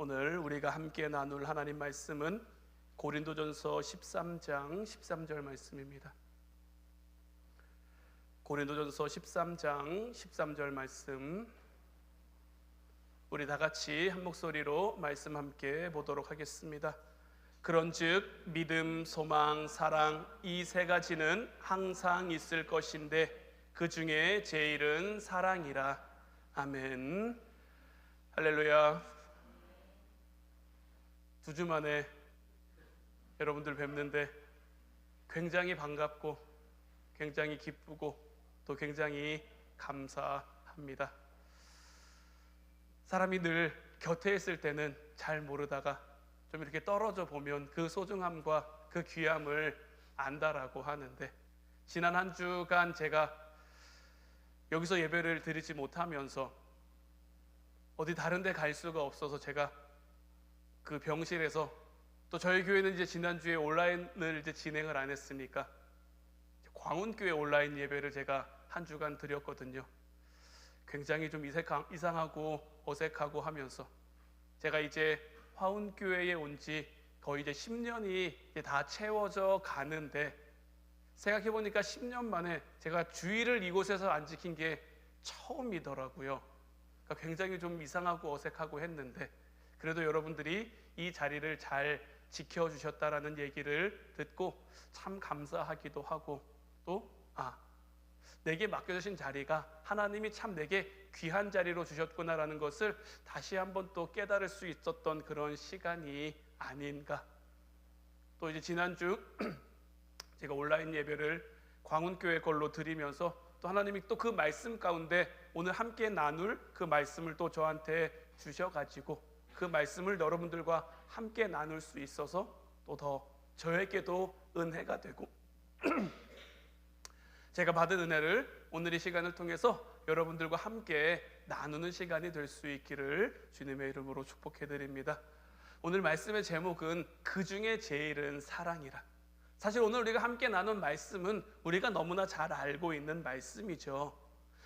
오늘 우리가 함께 나눌 하나님 말씀은 고린도전서 13장 13절 말씀입니다. 고린도전서 13장 13절 말씀, 우리 다 같이 한 목소리로 말씀 함께 보도록 하겠습니다. 그런즉 믿음, 소망, 사랑 이 세 가지는 항상 있을 것인데 그 중에 제일은 사랑이라. 아멘. 할렐루야. 2주 만에 여러분들 뵙는데 굉장히 반갑고 굉장히 기쁘고 또 굉장히 감사합니다. 사람이 늘 곁에 있을 때는 잘 모르다가 좀 이렇게 떨어져 보면 그 소중함과 그 귀함을 안다라고 하는데, 지난 한 주간 제가 여기서 예배를 드리지 못하면서 어디 다른 데 갈 수가 없어서 제가 그 병실에서, 또 저희 교회는 이제 지난주에 온라인을 이제 진행을 안 했으니까 광운교회 온라인 예배를 제가 한 주간 드렸거든요. 굉장히 좀 이상하고 어색하고 하면서 제가 이제 화운교회에 온 지 거의 이제 10년이 이제 다 채워져 가는데, 생각해보니까 10년 만에 제가 주일을 이곳에서 안 지킨 게 처음이더라고요. 그러니까 굉장히 좀 이상하고 어색하고 했는데, 그래도 여러분들이 이 자리를 잘 지켜주셨다라는 얘기를 듣고 참 감사하기도 하고, 또 내게 맡겨주신 자리가 하나님이 참 내게 귀한 자리로 주셨구나라는 것을 다시 한번 또 깨달을 수 있었던 그런 시간이 아닌가. 또 이제 지난주 제가 온라인 예배를 광운교회 걸로 드리면서 또 하나님이 또 그 말씀 가운데 오늘 함께 나눌 그 말씀을 또 저한테 주셔가지고 그 말씀을 여러분들과 함께 나눌 수 있어서 또 더 저에게도 은혜가 되고 제가 받은 은혜를 오늘 이 시간을 통해서 여러분들과 함께 나누는 시간이 될 수 있기를 주님의 이름으로 축복해 드립니다. 오늘 말씀의 제목은 그 중에 제일은 사랑이라. 사실 오늘 우리가 함께 나눈 말씀은 우리가 너무나 잘 알고 있는 말씀이죠.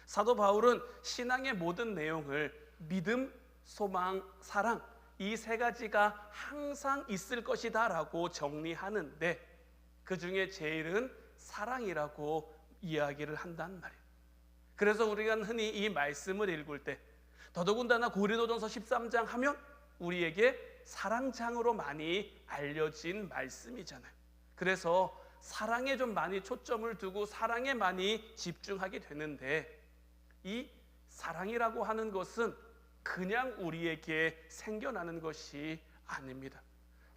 사도 바울은 신앙의 모든 내용을 믿음, 소망, 사랑 이 세 가지가 항상 있을 것이다 라고 정리하는데, 그 중에 제일은 사랑이라고 이야기를 한단 말이에요. 그래서 우리가 흔히 이 말씀을 읽을 때, 더더군다나 고린도전서 13장 하면 우리에게 사랑장으로 많이 알려진 말씀이잖아요. 그래서 사랑에 좀 많이 초점을 두고 사랑에 많이 집중하게 되는데, 이 사랑이라고 하는 것은 그냥 우리에게 생겨나는 것이 아닙니다.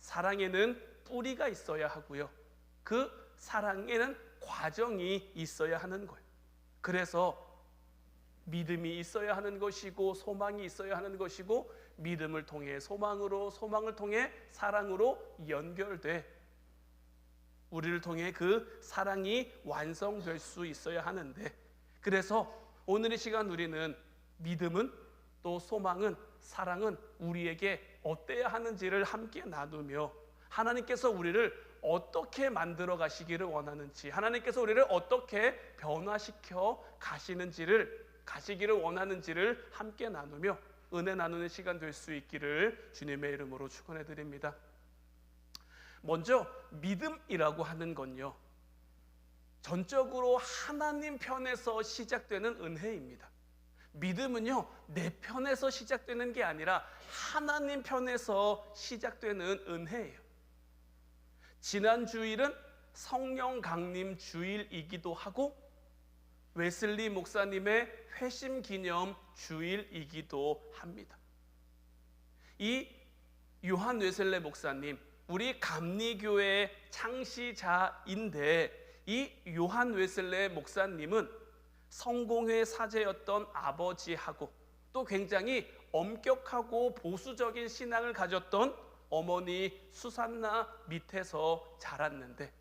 사랑에는 뿌리가 있어야 하고요, 그 사랑에는 과정이 있어야 하는 거예요. 그래서 믿음이 있어야 하는 것이고 소망이 있어야 하는 것이고, 믿음을 통해 소망으로, 소망을 통해 사랑으로 연결돼 우리를 통해 그 사랑이 완성될 수 있어야 하는데, 그래서 오늘 이 시간 우리는 믿음은, 또 소망은, 사랑은 우리에게 어때야 하는지를 함께 나누며, 하나님께서 우리를 어떻게 만들어 가시기를 원하는지, 하나님께서 우리를 어떻게 변화시켜 가시기를 원하는지를 함께 나누며 은혜 나누는 시간 될 수 있기를 주님의 이름으로 축원해 드립니다. 먼저 믿음이라고 하는 건요, 전적으로 하나님 편에서 시작되는 은혜입니다. 믿음은요, 내 편에서 시작되는 게 아니라 하나님 편에서 시작되는 은혜예요. 지난 주일은 성령 강림 주일이기도 하고 웨슬리 목사님의 회심 기념 주일이기도 합니다. 이 요한 웨슬리 목사님, 우리 감리교회의 창시자인데, 이 요한 웨슬리 목사님은 성공회 사제였던 아버지하고 또 굉장히 엄격하고 보수적인 신앙을 가졌던 어머니 수산나 밑에서 자랐는데,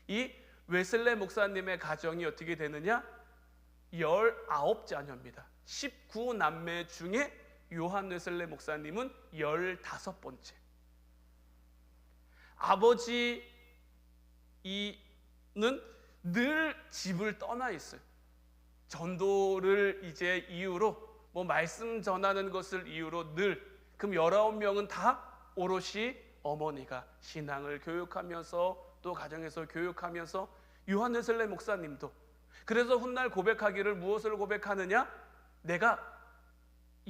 이 웨슬리 목사님의 가정이 어떻게 되느냐? 19자녀입니다. 19남매 중에 요한 웨슬리 목사님은 15번째. 아버지는 늘 집을 떠나 있어요. 전도를 이제 이유로, 말씀 전하는 것을 이유로 늘 그럼 19명은 다 오롯이 어머니가 신앙을 교육하면서 또 가정에서 교육하면서 요한 웨슬레 목사님도 그래서 훗날 고백하기를 무엇을 고백하느냐? 내가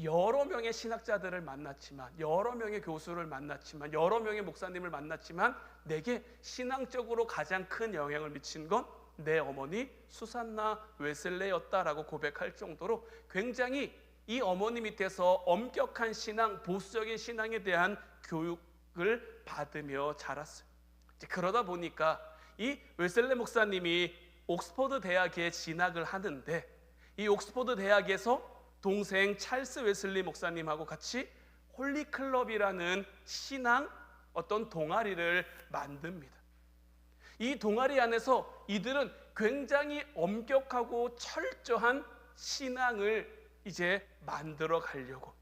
여러 명의 신학자들을 만났지만 여러 명의 교수를 만났지만 여러 명의 목사님을 만났지만 내게 신앙적으로 가장 큰 영향을 미친 건 내 어머니 수산나 웨슬레였다라고 고백할 정도로 굉장히 이 어머니 밑에서 엄격한 신앙, 보수적인 신앙에 대한 교육을 받으며 자랐어요. 그러다 보니까 이 웨슬레 목사님이 옥스퍼드 대학에 진학을 하는데 이 옥스퍼드 대학에서 동생 찰스 웨슬리 목사님하고 같이 홀리클럽이라는 신앙 어떤 동아리를 만듭니다. 이 동아리 안에서 이들은 굉장히 엄격하고 철저한 신앙을 이제 만들어 가려고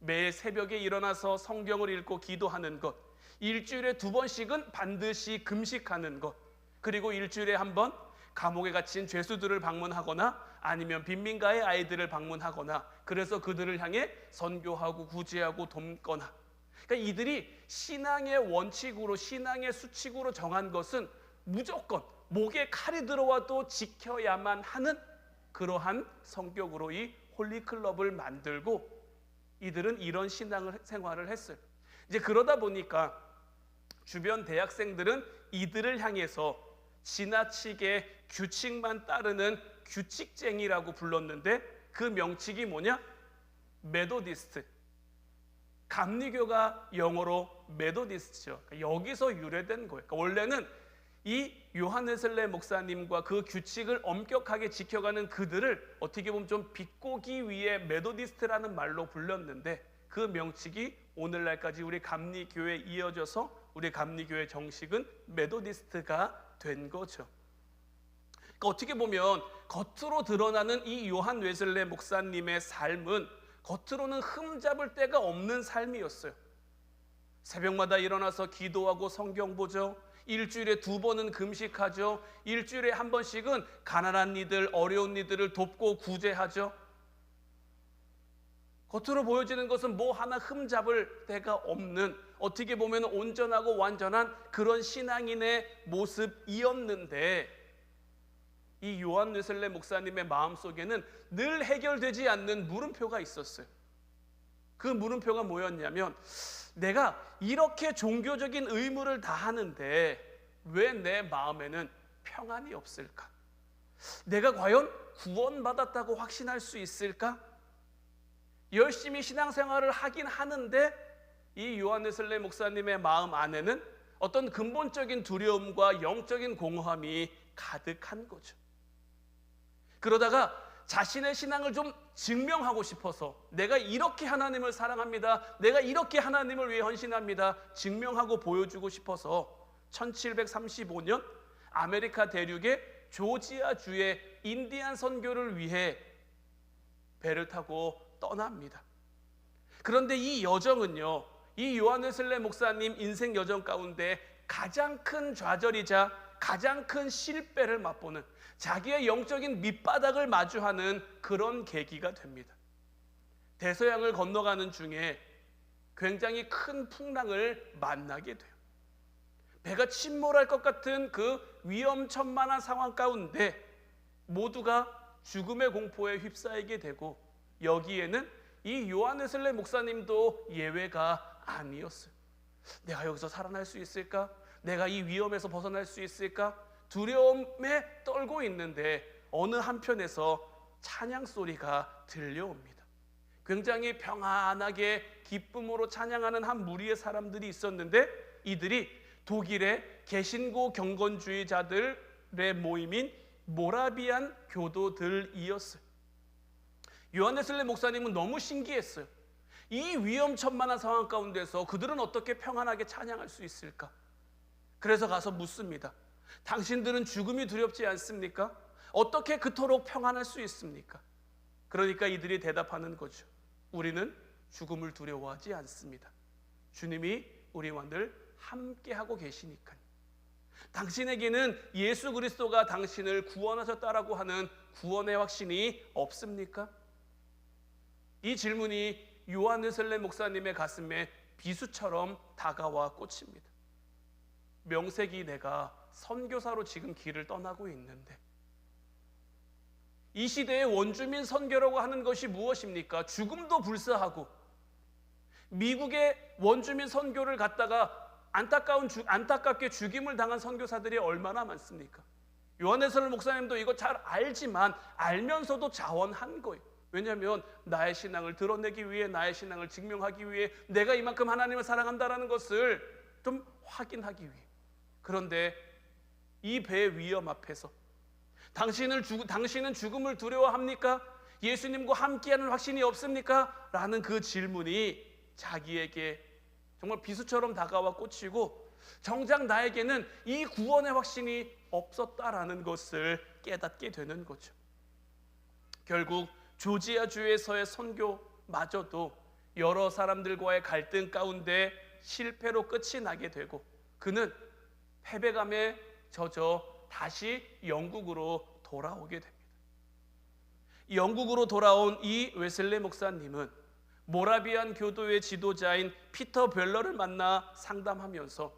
매일 새벽에 일어나서 성경을 읽고 기도하는 것, 일주일에 2번씩은 반드시 금식하는 것, 그리고 일주일에 1번 감옥에 갇힌 죄수들을 방문하거나 아니면 빈민가의 아이들을 방문하거나 그래서 그들을 향해 선교하고 구제하고 돕거나, 그러니까 이들이 신앙의 원칙으로 신앙의 수칙으로 정한 것은 무조건 목에 칼이 들어와도 지켜야만 하는 그러한 성격으로 이 홀리클럽을 만들고 이들은 이런 신앙을 생활을 했어요. 이제 그러다 보니까 주변 대학생들은 이들을 향해서 지나치게 규칙만 따르는 규칙쟁이라고 불렀는데 그 명칭이 뭐냐? 메도디스트. 감리교가 영어로 메도디스트죠. 여기서 유래된 거예요. 그러니까 원래는 이 요한 웨슬레 목사님과 그 규칙을 엄격하게 지켜가는 그들을 어떻게 보면 좀 비꼬기 위해 메도디스트라는 말로 불렸는데 그 명칭이 오늘날까지 우리 감리교회에 이어져서 우리 감리교회 정식은 메도디스트가 된 거죠. 그러니까 어떻게 보면 겉으로 드러나는 이 요한 웨슬레 목사님의 삶은 겉으로는 흠잡을 데가 없는 삶이었어요. 새벽마다 일어나서 기도하고 성경 보죠. 일주일에 2번은 금식하죠. 일주일에 1번씩은 가난한 이들, 어려운 이들을 돕고 구제하죠. 겉으로 보여지는 것은 뭐 하나 흠잡을 데가 없는 어떻게 보면 온전하고 완전한 그런 신앙인의 모습이었는데 이 요한 웨슬레 목사님의 마음속에는 늘 해결되지 않는 물음표가 있었어요. 그 물음표가 뭐였냐면 내가 이렇게 종교적인 의무를 다하는데 왜 내 마음에는 평안이 없을까? 내가 과연 구원받았다고 확신할 수 있을까? 열심히 신앙생활을 하긴 하는데 이 요한 웨슬레 목사님의 마음 안에는 어떤 근본적인 두려움과 영적인 공허함이 가득한 거죠. 그러다가 자신의 신앙을 좀 증명하고 싶어서 내가 이렇게 하나님을 사랑합니다. 내가 이렇게 하나님을 위해 헌신합니다. 증명하고 보여주고 싶어서 1735년 아메리카 대륙의 조지아주의 인디안 선교를 위해 배를 타고 떠납니다. 그런데 이 여정은요, 이 요한 웨슬레 목사님 인생 여정 가운데 가장 큰 좌절이자 가장 큰 실패를 맛보는 자기의 영적인 밑바닥을 마주하는 그런 계기가 됩니다. 대서양을 건너가는 중에 굉장히 큰 풍랑을 만나게 돼요. 배가 침몰할 것 같은 그 위험천만한 상황 가운데 모두가 죽음의 공포에 휩싸이게 되고 여기에는 이 요한 웨슬레 목사님도 예외가 아니었어요. 내가 여기서 살아날 수 있을까? 내가 이 위험에서 벗어날 수 있을까? 두려움에 떨고 있는데 어느 한편에서 찬양 소리가 들려옵니다. 굉장히 평안하게 기쁨으로 찬양하는 한 무리의 사람들이 있었는데 이들이 독일의 개신고 경건주의자들의 모임인 모라비안 교도들이었어요. 요한 웨슬레 목사님은 너무 신기했어요. 이 위험천만한 상황 가운데서 그들은 어떻게 평안하게 찬양할 수 있을까? 그래서 가서 묻습니다. 당신들은 죽음이 두렵지 않습니까? 어떻게 그토록 평안할 수 있습니까? 그러니까 이들이 대답하는 거죠. 우리는 죽음을 두려워하지 않습니다. 주님이 우리와 늘 함께하고 계시니까요. 당신에게는 예수 그리스도가 당신을 구원하셨다라고 하는 구원의 확신이 없습니까? 이 질문이 요한 웨슬레 목사님의 가슴에 비수처럼 다가와 꽂힙니다. 명색이 내가 선교사로 지금 길을 떠나고 있는데, 이 시대의 원주민 선교라고 하는 것이 무엇입니까? 죽음도 불사하고 미국의 원주민 선교를 갔다가 안타깝게 죽임을 당한 선교사들이 얼마나 많습니까? 요한 웨슬레 목사님도 이거 잘 알지만 알면서도 자원한 거예요. 왜냐하면 나의 신앙을 드러내기 위해, 나의 신앙을 증명하기 위해, 내가 이만큼 하나님을 사랑한다는 것을 좀 확인하기 위해. 그런데 이 배의 위험 앞에서 당신은 죽음을 두려워합니까? 예수님과 함께하는 확신이 없습니까? 라는 그 질문이 자기에게 정말 비수처럼 다가와 꽂히고, 정작 나에게는 이 구원의 확신이 없었다라는 것을 깨닫게 되는 거죠. 결국 조지아주에서의 선교마저도 여러 사람들과의 갈등 가운데 실패로 끝이 나게 되고, 그는 패배감에 젖어 다시 영국으로 돌아오게 됩니다. 영국으로 돌아온 이 웨슬레 목사님은 모라비안 교도의 지도자인 피터 벨러를 만나 상담하면서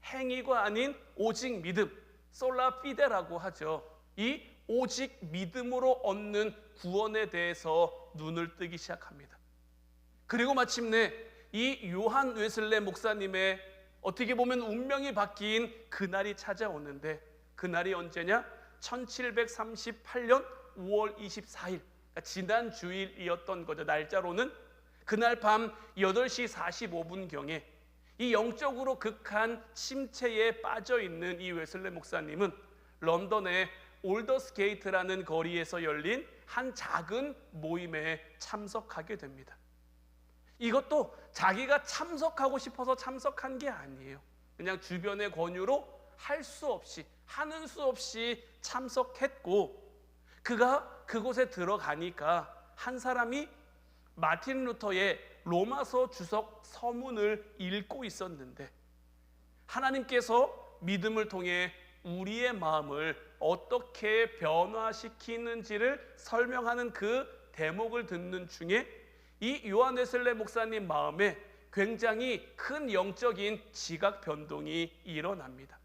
행위가 아닌 오직 믿음, 솔라 피데라고 하죠. 이 오직 믿음으로 얻는 구원에 대해서 눈을 뜨기 시작합니다. 그리고 마침내 이 요한 웨슬레 목사님의 어떻게 보면 운명이 바뀐 그날이 찾아오는데, 그날이 언제냐? 1738년 5월 24일, 그러니까 지난 주일이었던 거죠. 날짜로는 그날 밤 8시 45분경에 이 영적으로 극한 침체에 빠져있는 이 웨슬레 목사님은 런던의 올더스게이트라는 거리에서 열린 한 작은 모임에 참석하게 됩니다. 이것도 자기가 참석하고 싶어서 참석한 게 아니에요. 그냥 주변의 권유로 하는 수 없이 참석했고, 그가 그곳에 들어가니까 한 사람이 마틴 루터의 로마서 주석 서문을 읽고 있었는데, 하나님께서 믿음을 통해 우리의 마음을 어떻게 변화시키는지를 설명하는 그 대목을 듣는 중에 이 요한 웨슬레 목사님 마음에 굉장히 큰 영적인 지각 변동이 일어납니다.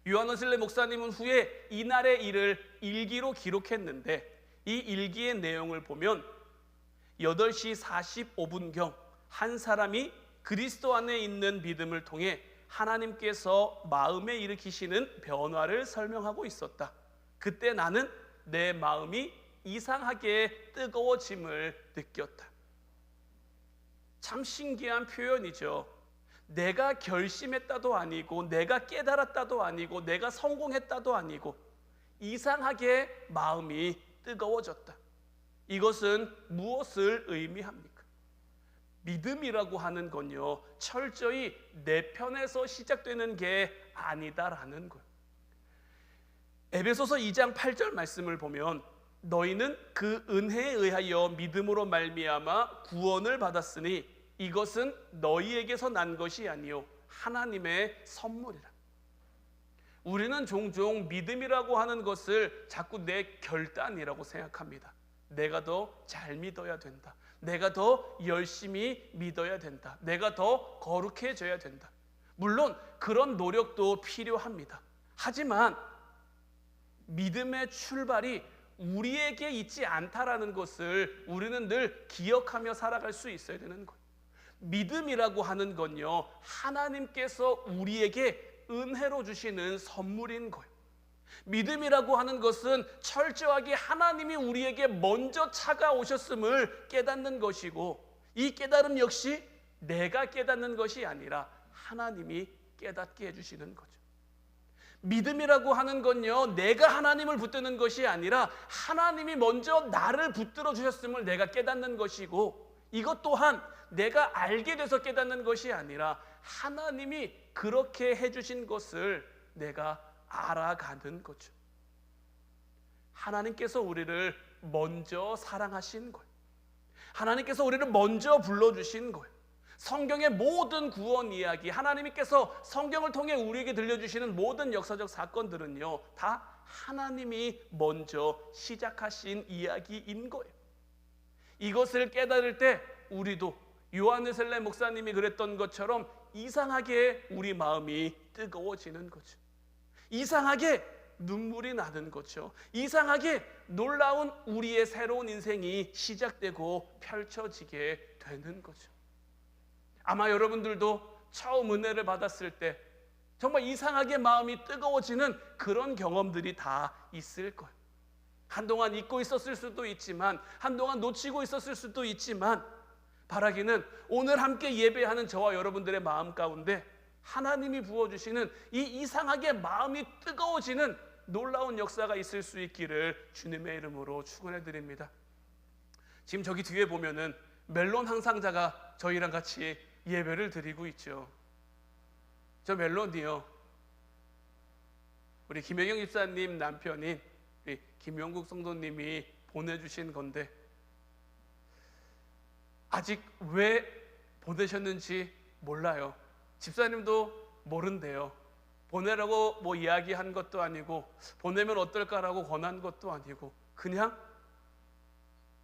요한 웨슬레 목사님은 후에 이날의 일을 일기로 기록했는데, 이 일기의 내용을 보면 8시 45분경 한 사람이 그리스도 안에 있는 믿음을 통해 하나님께서 마음에 일으키시는 변화를 설명하고 있었다. 그때 나는 내 마음이 이상하게 뜨거워짐을 느꼈다. 참 신기한 표현이죠. 내가 결심했다도 아니고, 내가 깨달았다도 아니고, 내가 성공했다도 아니고, 이상하게 마음이 뜨거워졌다. 이것은 무엇을 의미합니까? 믿음이라고 하는 건요, 철저히 내 편에서 시작되는 게 아니다라는 거예요. 에베소서 2장 8절 말씀을 보면, 너희는 그 은혜에 의하여 믿음으로 말미암아 구원을 받았으니 이것은 너희에게서 난 것이 아니요 하나님의 선물이라. 우리는 종종 믿음이라고 하는 것을 자꾸 내 결단이라고 생각합니다. 내가 더 잘 믿어야 된다. 내가 더 열심히 믿어야 된다. 내가 더 거룩해져야 된다. 물론 그런 노력도 필요합니다. 하지만 믿음의 출발이 우리에게 있지 않다라는 것을 우리는 늘 기억하며 살아갈 수 있어야 되는 거예요. 믿음이라고 하는 건요, 하나님께서 우리에게 은혜로 주시는 선물인 거예요. 믿음이라고 하는 것은 철저하게 하나님이 우리에게 먼저 찾아오셨음을 깨닫는 것이고, 이 깨달음 역시 내가 깨닫는 것이 아니라 하나님이 깨닫게 해주시는 거죠. 믿음이라고 하는 건요, 내가 하나님을 붙드는 것이 아니라 하나님이 먼저 나를 붙들어 주셨음을 내가 깨닫는 것이고, 이것 또한 내가 알게 돼서 깨닫는 것이 아니라 하나님이 그렇게 해주신 것을 내가 알아가는 거죠. 하나님께서 우리를 먼저 사랑하신 거예요. 하나님께서 우리를 먼저 불러주신 거예요. 성경의 모든 구원 이야기, 하나님께서 성경을 통해 우리에게 들려주시는 모든 역사적 사건들은요, 다 하나님이 먼저 시작하신 이야기인 거예요. 이것을 깨달을 때 우리도 요한웨슬레 목사님이 그랬던 것처럼 이상하게 우리 마음이 뜨거워지는 거죠. 이상하게 눈물이 나는 거죠. 이상하게 놀라운 우리의 새로운 인생이 시작되고 펼쳐지게 되는 거죠. 아마 여러분들도 처음 은혜를 받았을 때 정말 이상하게 마음이 뜨거워지는 그런 경험들이 다 있을 거예요. 한동안 잊고 있었을 수도 있지만, 한동안 놓치고 있었을 수도 있지만, 바라기는 오늘 함께 예배하는 저와 여러분들의 마음 가운데 하나님이 부어주시는 이 이상하게 마음이 뜨거워지는 놀라운 역사가 있을 수 있기를 주님의 이름으로 축원해 드립니다. 지금 저기 뒤에 보면은 멜론 항상자가 저희랑 같이 예배를 드리고 있죠. 저 멜론이요, 우리 김혜경 집사님 남편인 우리 김영국 성도님이 보내주신 건데, 아직 왜 보내셨는지 몰라요. 집사님도 모른대요. 보내라고 뭐 이야기한 것도 아니고, 보내면 어떨까라고 권한 것도 아니고, 그냥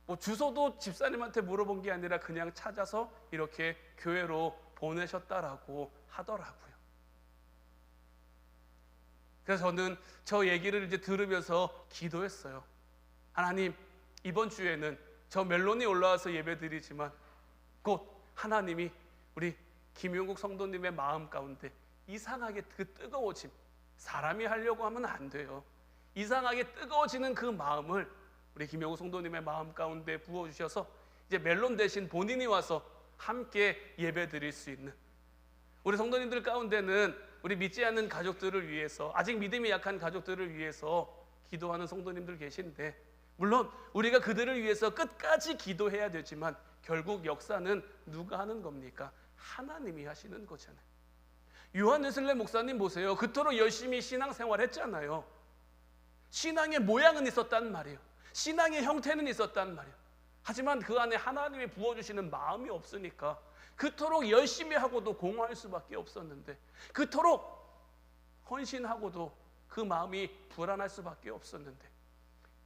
뭐 주소도 집사님한테 물어본 게 아니라 그냥 찾아서 이렇게 교회로 보내셨다라고 하더라고요. 그래서 저는 저 얘기를 이제 들으면서 기도했어요. 하나님, 이번 주에는 저 멜론이 올라와서 예배 드리지만 곧 하나님이 우리 김용국 성도님의 마음 가운데 이상하게 그 뜨거워짐, 사람이 하려고 하면 안 돼요. 이상하게 뜨거워지는 그 마음을 우리 김용국 성도님의 마음 가운데 부어주셔서 이제 멜론 대신 본인이 와서 함께 예배 드릴 수 있는, 우리 성도님들 가운데는 우리 믿지 않는 가족들을 위해서, 아직 믿음이 약한 가족들을 위해서 기도하는 성도님들 계신데, 물론 우리가 그들을 위해서 끝까지 기도해야 되지만 결국 역사는 누가 하는 겁니까? 하나님이 하시는 거잖아요. 요한웨슬레 목사님 보세요. 그토록 열심히 신앙생활 했잖아요. 신앙의 모양은 있었단 말이에요. 신앙의 형태는 있었단 말이에요. 하지만 그 안에 하나님이 부어주시는 마음이 없으니까 그토록 열심히 하고도 공허할 수밖에 없었는데, 그토록 헌신하고도 그 마음이 불안할 수밖에 없었는데,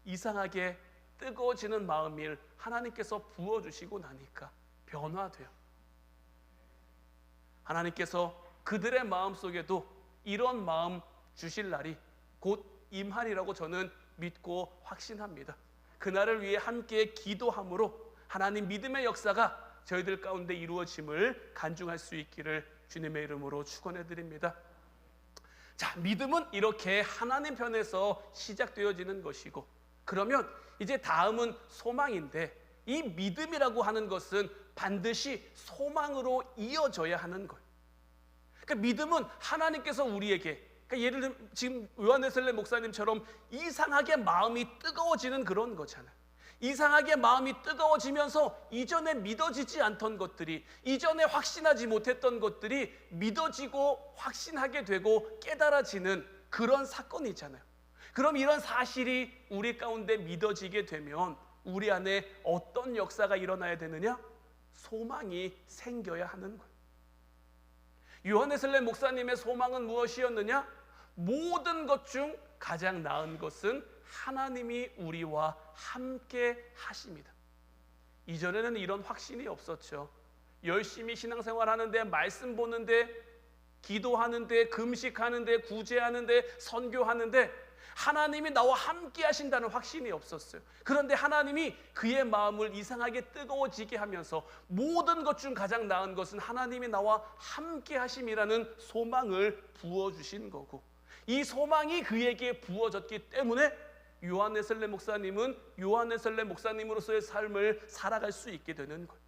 이상하게 뜨거워지는 마음을 하나님께서 부어주시고 나니까 변화돼요. 하나님께서 그들의 마음속에도 이런 마음 주실 날이 곧 임하리라고 저는 믿고 확신합니다. 그날을 위해 함께 기도함으로 하나님 믿음의 역사가 저희들 가운데 이루어짐을 간증할 수 있기를 주님의 이름으로 축원해 드립니다. 자, 믿음은 이렇게 하나님 편에서 시작되어지는 것이고, 그러면 이제 다음은 소망인데, 이 믿음이라고 하는 것은 반드시 소망으로 이어져야 하는 거예요. 그러니까 믿음은 하나님께서 우리에게, 그러니까 예를 들면 지금 요한웨슬레 목사님처럼 이상하게 마음이 뜨거워지는 그런 거잖아요. 이상하게 마음이 뜨거워지면서 이전에 믿어지지 않던 것들이, 이전에 확신하지 못했던 것들이 믿어지고 확신하게 되고 깨달아지는 그런 사건이잖아요. 그럼 이런 사실이 우리 가운데 믿어지게 되면 우리 안에 어떤 역사가 일어나야 되느냐? 소망이 생겨야 하는 거예요. 요한웨슬레 목사님의 소망은 무엇이었느냐? 모든 것 중 가장 나은 것은 하나님이 우리와 함께 하십니다. 이전에는 이런 확신이 없었죠. 열심히 신앙생활하는데, 말씀 보는데, 기도하는데, 금식하는데, 구제하는데, 선교하는데 하나님이 나와 함께 하신다는 확신이 없었어요. 그런데 하나님이 그의 마음을 이상하게 뜨거워지게 하면서 모든 것 중 가장 나은 것은 하나님이 나와 함께 하심이라는 소망을 부어주신 거고, 이 소망이 그에게 부어졌기 때문에 요한웨슬레 목사님은 요한웨슬레 목사님으로서의 삶을 살아갈 수 있게 되는 거예요.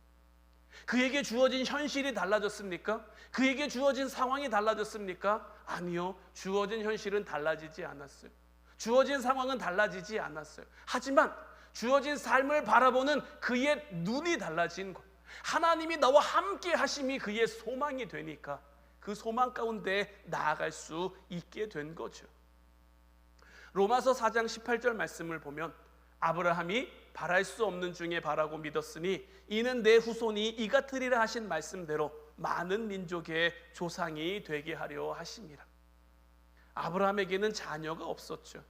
그에게 주어진 현실이 달라졌습니까? 그에게 주어진 상황이 달라졌습니까? 아니요. 주어진 현실은 달라지지 않았어요. 주어진 상황은 달라지지 않았어요. 하지만 주어진 삶을 바라보는 그의 눈이 달라진 거예요. 하나님이 나와 함께 하심이 그의 소망이 되니까 그 소망 가운데 나아갈 수 있게 된 거죠. 로마서 4장 18절 말씀을 보면, 아브라함이 바랄 수 없는 중에 바라고 믿었으니 이는 내 후손이 이 같으리라 하신 말씀대로 많은 민족의 조상이 되게 하려 하심이라. 아브라함에게는 자녀가 없었죠.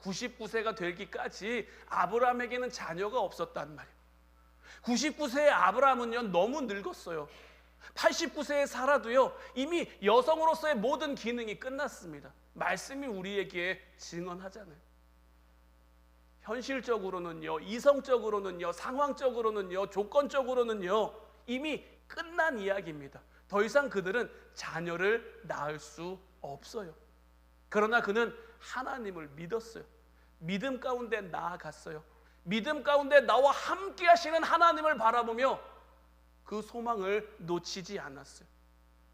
99세가 되기까지 아브라함에게는 자녀가 없었단 말이에요. 99세의 아브라함은요 너무 늙었어요. 89세에 살아도요 이미 여성으로서의 모든 기능이 끝났습니다. 말씀이 우리에게 증언하잖아요. 현실적으로는요, 이성적으로는요, 상황적으로는요, 조건적으로는요 이미 끝난 이야기입니다. 더 이상 그들은 자녀를 낳을 수 없어요. 그러나 그는 하나님을 믿었어요. 믿음 가운데 나아갔어요. 믿음 가운데 나와 함께 하시는 하나님을 바라보며 그 소망을 놓치지 않았어요.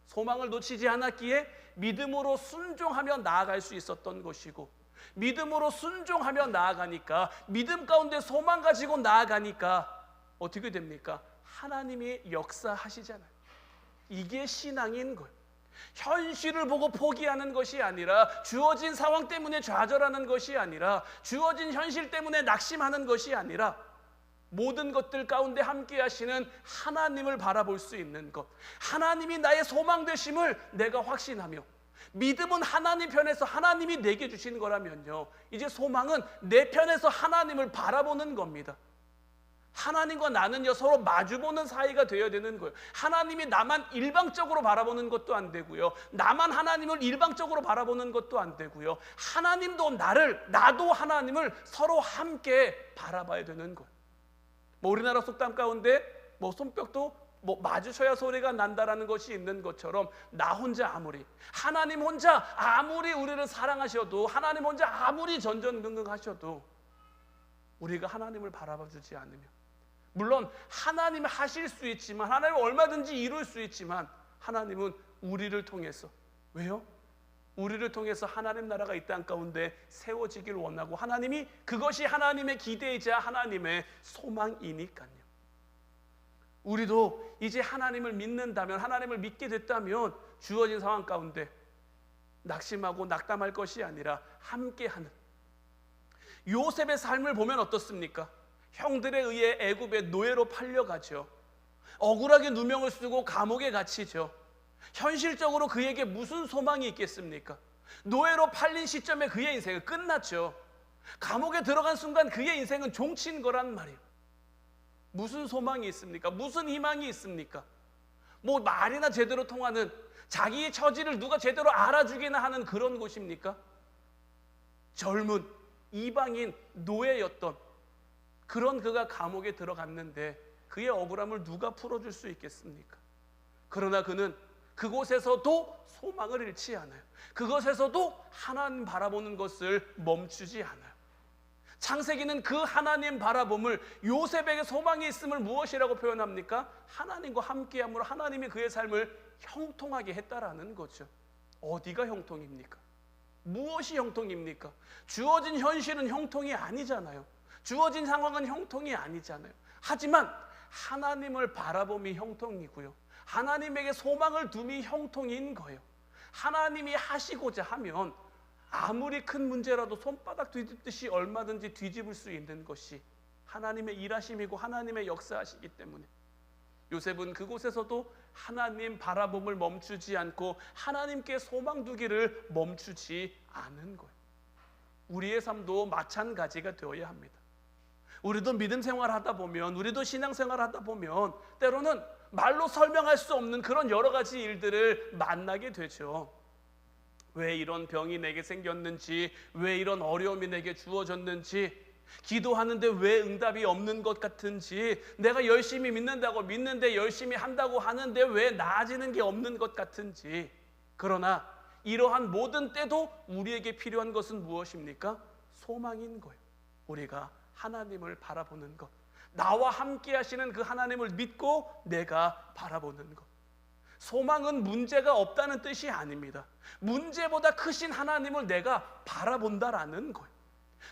소망을 놓치지 않았기에 믿음으로 순종하며 나아갈 수 있었던 것이고, 믿음으로 순종하며 나아가니까, 믿음 가운데 소망 가지고 나아가니까 어떻게 됩니까? 하나님이 역사하시잖아요. 이게 신앙인 거예요. 현실을 보고 포기하는 것이 아니라, 주어진 상황 때문에 좌절하는 것이 아니라, 주어진 현실 때문에 낙심하는 것이 아니라, 모든 것들 가운데 함께 하시는 하나님을 바라볼 수 있는 것, 하나님이 나의 소망 되심을 내가 확신하며, 믿음은 하나님 편에서 하나님이 내게 주신 거라면요, 이제 소망은 내 편에서 하나님을 바라보는 겁니다. 하나님과 나는요 서로 마주보는 사이가 되어야 되는 거예요. 하나님이 나만 일방적으로 바라보는 것도 안 되고요, 나만 하나님을 일방적으로 바라보는 것도 안 되고요, 하나님도 나를, 나도 하나님을 서로 함께 바라봐야 되는 거예요. 우리나라 속담 가운데 손뼉도 마주쳐야 소리가 난다라는 것이 있는 것처럼, 나 혼자 아무리, 하나님 혼자 아무리 우리를 사랑하셔도, 하나님 혼자 아무리 전전긍긍하셔도 우리가 하나님을 바라봐 주지 않으면, 물론 하나님이 하실 수 있지만, 하나님은 얼마든지 이룰 수 있지만, 하나님은 우리를 통해서, 왜요? 우리를 통해서 하나님 나라가 이 땅 가운데 세워지길 원하고, 하나님이 그것이 하나님의 기대이자 하나님의 소망이니까요. 우리도 이제 하나님을 믿는다면, 하나님을 믿게 됐다면 주어진 상황 가운데 낙심하고 낙담할 것이 아니라 함께하는, 요셉의 삶을 보면 어떻습니까? 형들에 의해 애굽의 노예로 팔려가죠. 억울하게 누명을 쓰고 감옥에 갇히죠. 현실적으로 그에게 무슨 소망이 있겠습니까? 노예로 팔린 시점에 그의 인생은 끝났죠. 감옥에 들어간 순간 그의 인생은 종친 거란 말이에요. 무슨 소망이 있습니까? 무슨 희망이 있습니까? 말이나 제대로 통하는, 자기의 처지를 누가 제대로 알아주기나 하는 그런 곳입니까? 젊은 이방인 노예였던 그런 그가 감옥에 들어갔는데 그의 억울함을 누가 풀어줄 수 있겠습니까? 그러나 그는 그곳에서도 소망을 잃지 않아요. 그것에서도 하나님 바라보는 것을 멈추지 않아요. 창세기는 그 하나님 바라봄을, 요셉에게 소망이 있음을 무엇이라고 표현합니까? 하나님과 함께함으로 하나님이 그의 삶을 형통하게 했다라는 거죠. 어디가 형통입니까? 무엇이 형통입니까? 주어진 현실은 형통이 아니잖아요. 주어진 상황은 형통이 아니잖아요. 하지만 하나님을 바라봄이 형통이고요, 하나님에게 소망을 둠이 형통인 거예요. 하나님이 하시고자 하면 아무리 큰 문제라도 손바닥 뒤집듯이 얼마든지 뒤집을 수 있는 것이 하나님의 일하심이고 하나님의 역사하시기 때문에, 요셉은 그곳에서도 하나님 바라봄을 멈추지 않고 하나님께 소망 두기를 멈추지 않은 거예요. 우리의 삶도 마찬가지가 되어야 합니다. 우리도 믿음 생활하다 보면, 우리도 신앙 생활하다 보면 때로는 말로 설명할 수 없는 그런 여러 가지 일들을 만나게 되죠. 왜 이런 병이 내게 생겼는지, 왜 이런 어려움이 내게 주어졌는지, 기도하는데 왜 응답이 없는 것 같은지, 내가 열심히 믿는다고 믿는데 열심히 한다고 하는데 왜 나아지는 게 없는 것 같은지. 그러나 이러한 모든 때도 우리에게 필요한 것은 무엇입니까? 소망인 거예요. 우리가 하나님을 바라보는 것, 나와 함께 하시는 그 하나님을 믿고 내가 바라보는 것. 소망은 문제가 없다는 뜻이 아닙니다. 문제보다 크신 하나님을 내가 바라본다라는 거예요.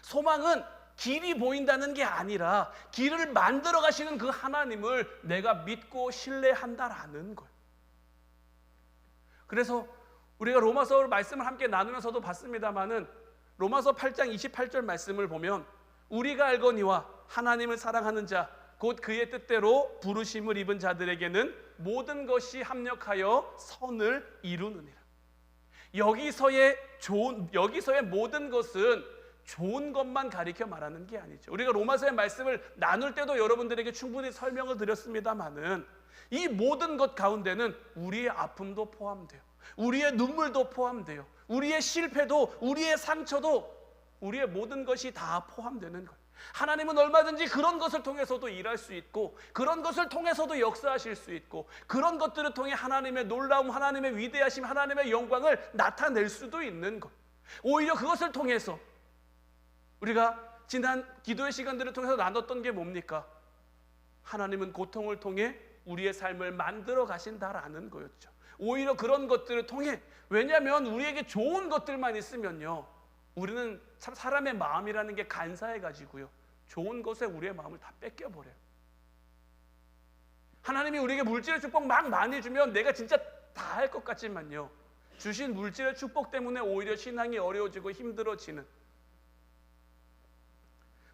소망은 길이 보인다는 게 아니라 길을 만들어 가시는 그 하나님을 내가 믿고 신뢰한다라는 거예요. 그래서 우리가 로마서 말씀을 함께 나누면서도 봤습니다마는, 로마서 8장 28절 말씀을 보면, 우리가 알거니와 하나님을 사랑하는 자 곧 그의 뜻대로 부르심을 입은 자들에게는 모든 것이 합력하여 선을 이루느니라. 여기서의 모든 것은 좋은 것만 가리켜 말하는 게 아니죠. 우리가 로마서의 말씀을 나눌 때도 여러분들에게 충분히 설명을 드렸습니다마는 이 모든 것 가운데는 우리의 아픔도 포함돼요. 우리의 눈물도 포함돼요. 우리의 실패도, 우리의 상처도, 우리의 모든 것이 다 포함되는 거예요. 하나님은 얼마든지 그런 것을 통해서도 일할 수 있고, 그런 것을 통해서도 역사하실 수 있고, 그런 것들을 통해 하나님의 놀라움, 하나님의 위대하심, 하나님의 영광을 나타낼 수도 있는 것. 오히려 그것을 통해서 우리가 지난 기도의 시간들을 통해서 나눴던 게 뭡니까? 하나님은 고통을 통해 우리의 삶을 만들어 가신다라는 거였죠. 오히려 그런 것들을 통해, 왜냐하면 우리에게 좋은 것들만 있으면요, 우리는 참 사람의 마음이라는 게 간사해가지고요, 좋은 것에 우리의 마음을 다 뺏겨버려요. 하나님이 우리에게 물질의 축복 막 많이 주면 내가 진짜 다 할 것 같지만요, 주신 물질의 축복 때문에 오히려 신앙이 어려워지고 힘들어지는.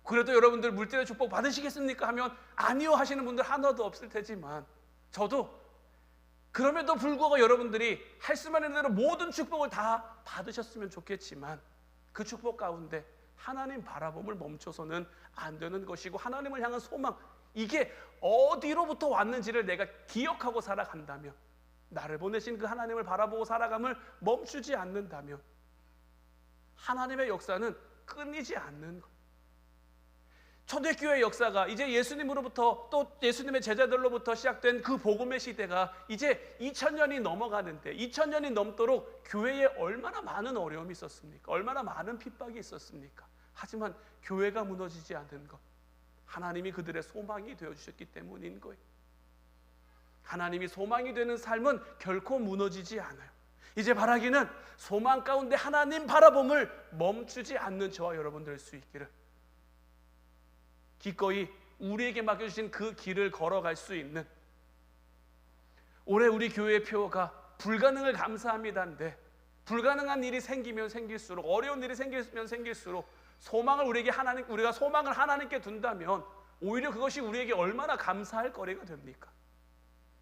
그래도 여러분들 물질의 축복 받으시겠습니까? 하면 아니요 하시는 분들 하나도 없을 테지만, 저도 그럼에도 불구하고 여러분들이 할 수만 있는 대로 모든 축복을 다 받으셨으면 좋겠지만, 그 축복 가운데 하나님 바라봄을 멈춰서는 안 되는 것이고, 하나님을 향한 소망, 이게 어디로부터 왔는지를 내가 기억하고 살아간다면, 나를 보내신 그 하나님을 바라보고 살아감을 멈추지 않는다면, 하나님의 역사는 끊이지 않는 것. 초대교회 역사가 이제 예수님으로부터, 또 예수님의 제자들로부터 시작된 그 복음의 시대가 이제 2000년이 넘어가는데, 2000년이 넘도록 교회에 얼마나 많은 어려움이 있었습니까? 얼마나 많은 핍박이 있었습니까? 하지만 교회가 무너지지 않는 것, 하나님이 그들의 소망이 되어주셨기 때문인 거예요. 하나님이 소망이 되는 삶은 결코 무너지지 않아요. 이제 바라기는 소망 가운데 하나님 바라봄을 멈추지 않는 저와 여러분 될 수 있기를, 기꺼이 우리에게 맡겨주신 그 길을 걸어갈 수 있는, 올해 우리 교회의 표가 불가능을 감사합니다인데, 불가능한 일이 생기면 생길수록, 어려운 일이 생기면 생길수록 소망을 우리가 소망을 하나님께 둔다면 오히려 그것이 우리에게 얼마나 감사할 거리가 됩니까?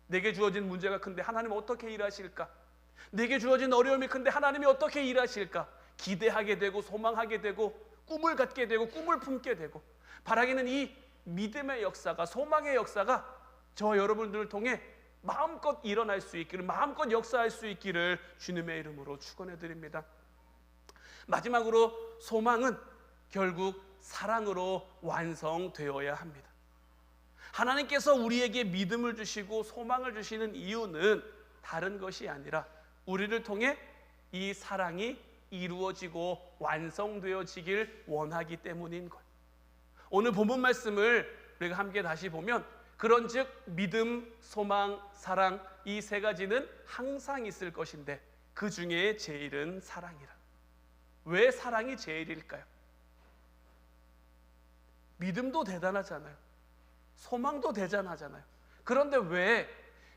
내게 주어진 문제가 큰데 하나님은 어떻게 일하실까? 내게 주어진 어려움이 큰데 하나님이 어떻게 일하실까? 기대하게 되고, 소망하게 되고, 꿈을 갖게 되고, 꿈을 품게 되고, 바라기는 이 믿음의 역사가, 소망의 역사가 저와 여러분들을 통해 마음껏 일어날 수 있기를, 마음껏 역사할 수 있기를 주님의 이름으로 축원해 드립니다. 마지막으로 소망은 결국 사랑으로 완성되어야 합니다. 하나님께서 우리에게 믿음을 주시고 소망을 주시는 이유는 다른 것이 아니라 우리를 통해 이 사랑이 이루어지고 완성되어지길 원하기 때문인 것. 오늘 본문 말씀을 우리가 함께 다시 보면, 그런즉 믿음, 소망, 사랑, 이 세 가지는 항상 있을 것인데 그 중에 제일은 사랑이라. 왜 사랑이 제일일까요? 믿음도 대단하잖아요. 소망도 대단하잖아요. 그런데 왜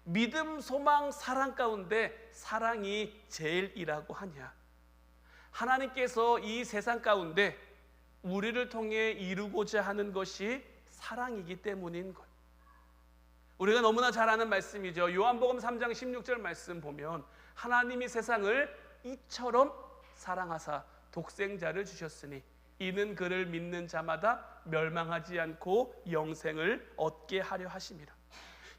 믿음, 소망, 사랑 가운데 사랑이 제일이라고 하냐? 하나님께서 이 세상 가운데 우리를 통해 이루고자 하는 것이 사랑이기 때문인 것. 우리가 너무나 잘 아는 말씀이죠. 요한복음 3장 16절 말씀 보면, 하나님이 세상을 이처럼 사랑하사 독생자를 주셨으니 이는 그를 믿는 자마다 멸망하지 않고 영생을 얻게 하려 하심이라.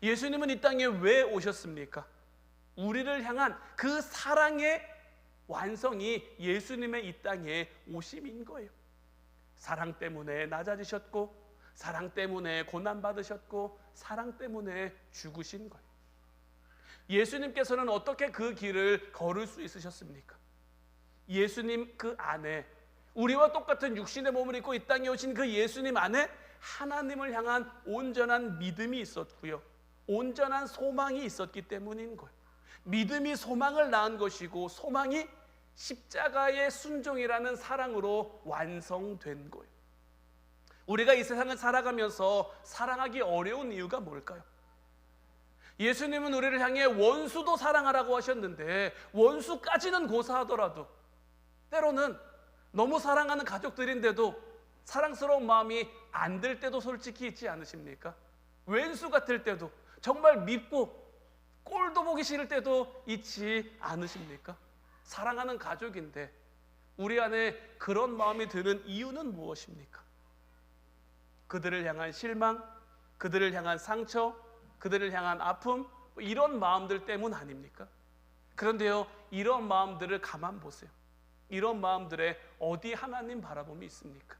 예수님은 이 땅에 왜 오셨습니까? 우리를 향한 그 사랑의 완성이 예수님의 이 땅에 오심인 거예요. 사랑 때문에 낮아지셨고, 사랑 때문에 고난받으셨고, 사랑 때문에 죽으신 거예요. 예수님께서는 어떻게 그 길을 걸을 수 있으셨습니까? 예수님 그 안에, 우리와 똑같은 육신의 몸을 입고 이 땅에 오신 그 예수님 안에 하나님을 향한 온전한 믿음이 있었고요, 온전한 소망이 있었기 때문인 거예요. 믿음이 소망을 낳은 것이고, 소망이 십자가의 순종이라는 사랑으로 완성된 거예요. 우리가 이 세상을 살아가면서 사랑하기 어려운 이유가 뭘까요? 예수님은 우리를 향해 원수도 사랑하라고 하셨는데, 원수까지는 고사하더라도 때로는 너무 사랑하는 가족들인데도 사랑스러운 마음이 안 들 때도 솔직히 있지 않으십니까? 왼수 같을 때도, 정말 밉고 꼴도 보기 싫을 때도 있지 않으십니까? 사랑하는 가족인데 우리 안에 그런 마음이 드는 이유는 무엇입니까? 그들을 향한 실망, 그들을 향한 상처, 그들을 향한 아픔, 이런 마음들 때문 아닙니까? 그런데요, 이런 마음들을 가만 보세요. 이런 마음들에 어디 하나님 바라봄이 있습니까?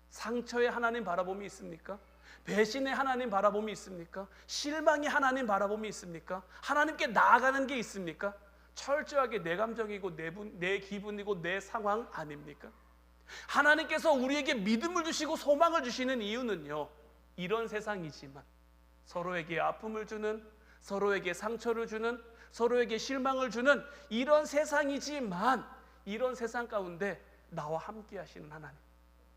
상처에 하나님 바라봄이 있습니까? 배신의 하나님 바라봄이 있습니까? 실망의 하나님 바라봄이 있습니까? 하나님께 나아가는 게 있습니까? 철저하게 내 감정이고 내 기분이고 내 상황 아닙니까? 하나님께서 우리에게 믿음을 주시고 소망을 주시는 이유는요, 이런 세상이지만 서로에게 아픔을 주는, 서로에게 상처를 주는, 서로에게 실망을 주는 이런 세상이지만, 이런 세상 가운데 나와 함께 하시는 하나님,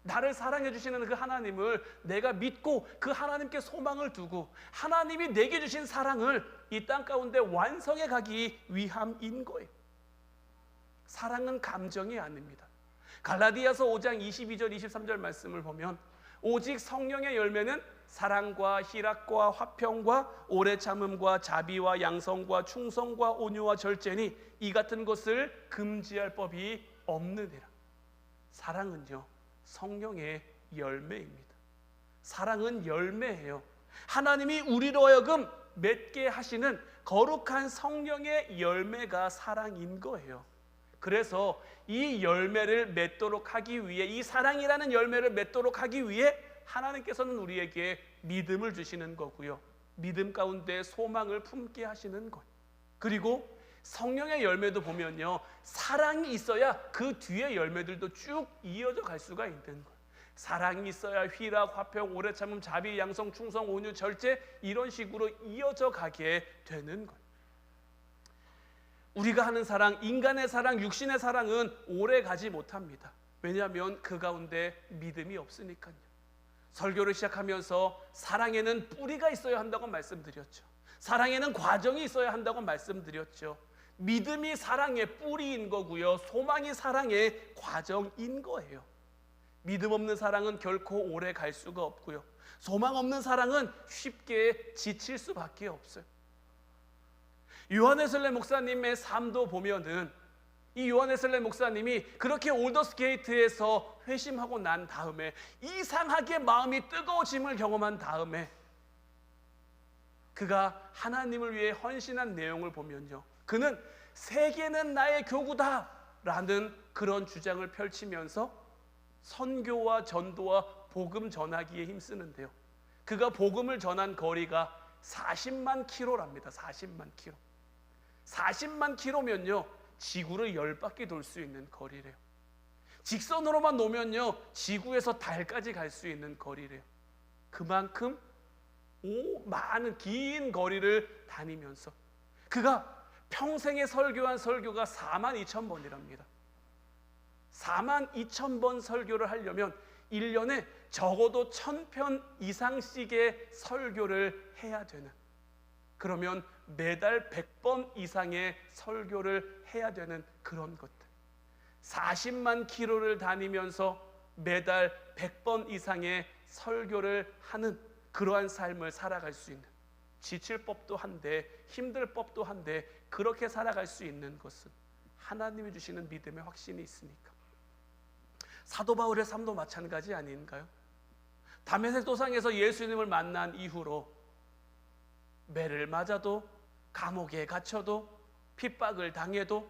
나를 사랑해 주시는 그 하나님을 내가 믿고 그 하나님께 소망을 두고 하나님이 내게 주신 사랑을 이 땅 가운데 완성해 가기 위함인 거예요. 사랑은 감정이 아닙니다. 갈라디아서 5장 22절 23절 말씀을 보면, 오직 성령의 열매는 사랑과 희락과 화평과 오래 참음과 자비와 양성과 충성과 온유와 절제니 이 같은 것을 금지할 법이 없느니라. 사랑은요, 성령의 열매입니다. 사랑은 열매예요. 하나님이 우리로 하여금 맺게 하시는 거룩한 성령의 열매가 사랑인 거예요. 그래서 이 열매를 맺도록 하기 위해, 이 사랑이라는 열매를 맺도록 하기 위해 하나님께서는 우리에게 믿음을 주시는 거고요, 믿음 가운데 소망을 품게 하시는 거예요. 그리고 성령의 열매도 보면요, 사랑이 있어야 그 뒤에 열매들도 쭉 이어져 갈 수가 있는 거예요. 사랑이 있어야 희락, 화평, 오래 참음, 자비, 양성, 충성, 온유, 절제, 이런 식으로 이어져 가게 되는 거예요. 우리가 하는 사랑, 인간의 사랑, 육신의 사랑은 오래 가지 못합니다. 왜냐하면 그 가운데 믿음이 없으니까요. 설교를 시작하면서 사랑에는 뿌리가 있어야 한다고 말씀드렸죠. 사랑에는 과정이 있어야 한다고 말씀드렸죠. 믿음이 사랑의 뿌리인 거고요, 소망이 사랑의 과정인 거예요. 믿음 없는 사랑은 결코 오래 갈 수가 없고요, 소망 없는 사랑은 쉽게 지칠 수밖에 없어요. 요한웨슬레 목사님의 삶도 보면은, 이 요한웨슬레 목사님이 그렇게 올더스게이트에서 회심하고 난 다음에 이상하게 마음이 뜨거워짐을 경험한 다음에 그가 하나님을 위해 헌신한 내용을 보면요, 그는 세계는 나의 교구다 라는 그런 주장을 펼치면서 선교와 전도와 복음 전하기에 힘쓰는데요, 그가 복음을 전한 거리가 40만 킬로랍니다. 40만 킬로. 40만 킬로면요, 지구를 10바퀴 돌 수 있는 거리래요. 직선으로만 놓으면요, 지구에서 달까지 갈 수 있는 거리래요. 그만큼 많은 긴 거리를 다니면서 그가 평생에 설교한 설교가 42,000번이랍니다. 42,000번 설교를 하려면 1년에 적어도 1,000편 이상씩의 설교를 해야 되는, 그러면 매달 100번 이상의 설교를 해야 되는 그런 것들, 40만 킬로를 다니면서 매달 100번 이상의 설교를 하는 그러한 삶을 살아갈 수 있는, 지칠 법도 한데 힘들 법도 한데 그렇게 살아갈 수 있는 것은 하나님이 주시는 믿음의 확신이 있으니까. 사도 바울의 삶도 마찬가지 아닌가요? 다메섹 도상에서 예수님을 만난 이후로 매를 맞아도, 감옥에 갇혀도, 핍박을 당해도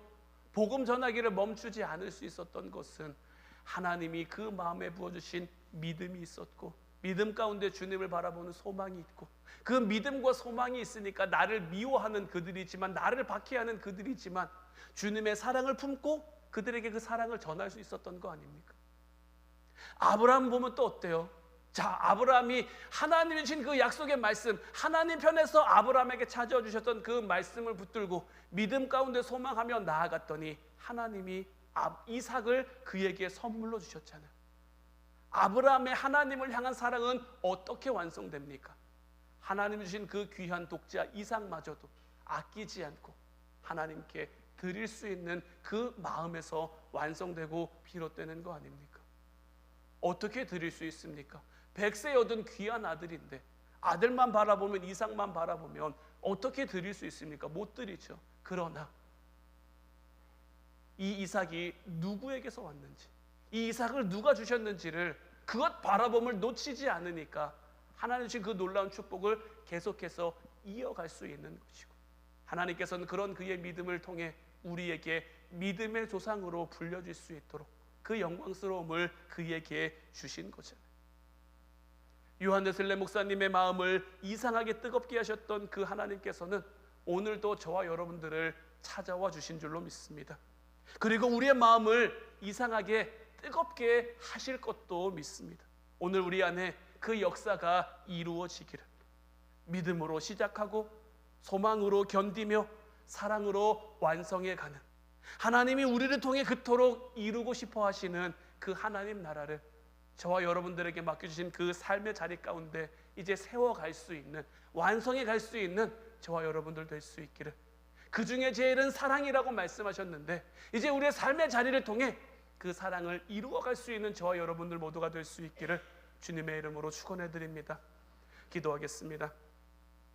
복음 전하기를 멈추지 않을 수 있었던 것은 하나님이 그 마음에 부어주신 믿음이 있었고, 믿음 가운데 주님을 바라보는 소망이 있고, 그 믿음과 소망이 있으니까 나를 미워하는 그들이지만, 나를 박해하는 그들이지만 주님의 사랑을 품고 그들에게 그 사랑을 전할 수 있었던 거 아닙니까? 아브라함 보면 또 어때요? 자, 아브라함이 하나님이 주신 그 약속의 말씀, 하나님 편에서 아브라함에게 찾아와 주셨던 그 말씀을 붙들고 믿음 가운데 소망하며 나아갔더니 하나님이 이삭을 그에게 선물로 주셨잖아요. 아브라함의 하나님을 향한 사랑은 어떻게 완성됩니까? 하나님이 주신 그 귀한 독자 이삭마저도 아끼지 않고 하나님께 드릴 수 있는 그 마음에서 완성되고 비롯되는 거 아닙니까? 어떻게 드릴 수 있습니까? 100세 얻은 귀한 아들인데 아들만 바라보면, 이삭만 바라보면 어떻게 드릴 수 있습니까? 못 드리죠. 그러나 이 이삭이 누구에게서 왔는지, 이 이삭을 누가 주셨는지를 그것 바라봄을 놓치지 않으니까 하나님 주신 그 놀라운 축복을 계속해서 이어갈 수 있는 것이고, 하나님께서는 그런 그의 믿음을 통해 우리에게 믿음의 조상으로 불려질 수 있도록 그 영광스러움을 그에게 주신 거잖아요. 요한 웨슬레 목사님의 마음을 이상하게 뜨겁게 하셨던 그 하나님께서는 오늘도 저와 여러분들을 찾아와 주신 줄로 믿습니다. 그리고 우리의 마음을 이상하게 뜨겁게 하실 것도 믿습니다. 오늘 우리 안에 그 역사가 이루어지기를, 믿음으로 시작하고 소망으로 견디며 사랑으로 완성해 가는, 하나님이 우리를 통해 그토록 이루고 싶어 하시는 그 하나님 나라를 저와 여러분들에게 맡겨주신 그 삶의 자리 가운데 이제 세워갈 수 있는, 완성해 갈 수 있는 저와 여러분들 될 수 있기를, 그 중에 제일은 사랑이라고 말씀하셨는데 이제 우리의 삶의 자리를 통해 그 사랑을 이루어갈 수 있는 저와 여러분들 모두가 될 수 있기를 주님의 이름으로 축원해 드립니다. 기도하겠습니다.